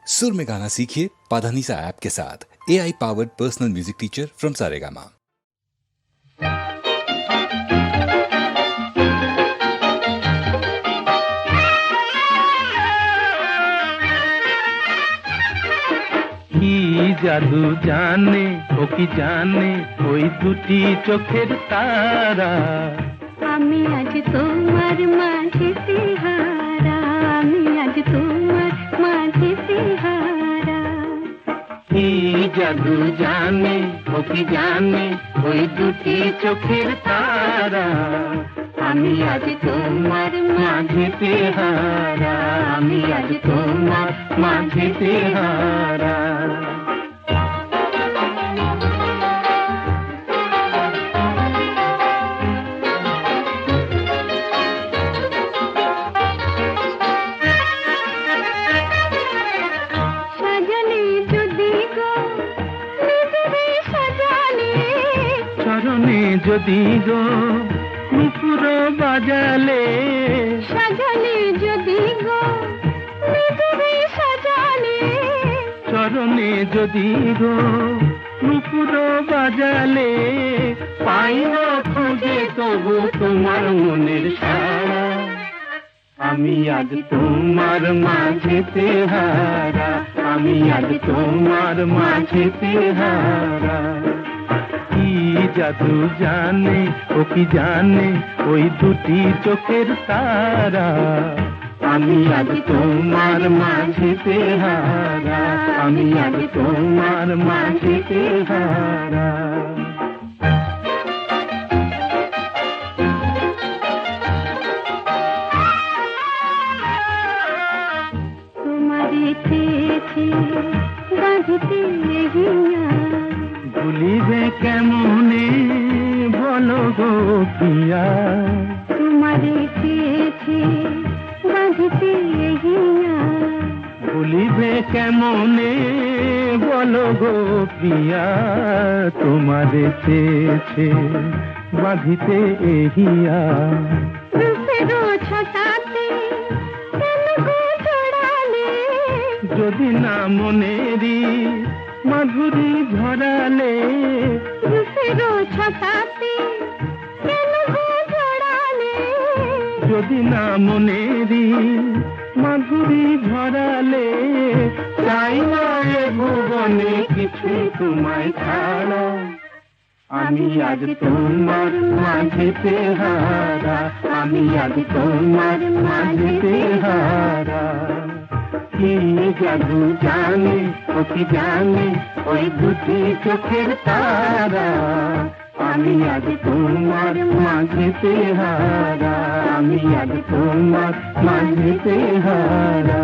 सुर में गाना सीखिए पाधानीसा ऐप के साथ। AI powered personal music teacher from Saregama. কি জাদু জানে ও কি জানে ওই দুটি চোখের তারা। আমি আজ তোমার মাঝে সিহারা, আমি আজ তোমার মাঝে সিহারা। কি জাদু জানে ও কি জানে ওই দুটি চোখের তারা। আমি আজ তোমার মাঝে তেহারা, আমি আজ তোমার মাঝে তেহারা। সাজালে যদি গো নিজেরে সাজালে, চরণে যদি গো নুপুর বাজালে। সাজালে যদি গো নিজেরে সাজালে, চরণে যদি গো নুপুর বাজালে। পাই না খুঁজে তবু তোমার মনের সারা। আমি আজ তোমার মাঝে তেহারা, আমি আজ তোমার মাঝে তেহারা। কি জাদু জানে ও কি জানে ওই দুটি চোখের তারা। আমি আজ তোমার মাঝে তেহারা, আমি আজ তোমার মাঝে তেহারা। তোমারে চেয়েছি বাঁধিতে হিয়া। ভুলিবে কেমনে বলো গো প্রিয়া। তোমারে চেয়েছি বাঁধিতে হিয়া। ভুলিবে কেমনে বলো গো প্রিয়া। তোমারে চেয়েছে বাঁধিতে এহিয়া। রূপেরও ছটাতে কেন গো জড়ালে, যদি না মনেরি মাধুরী ঝরালে। রূপেরও ছটাতে কেন গো জড়ালে, যদি না মনেরি মাধুরী ঝরালে। চাই না এ ভুবনে কিছু তোমায় ছাড়া। আমি আজ তোমার মাঝে তেহারা, আমি আজ তোমার মাঝে তেহারা। কি জাদু জানে ও কি জানে ওই দুটি চোখের তারা। আমি আজ তোমার মাঝে তেহারা, আমি আজ তোমার মাঝে তেহারা।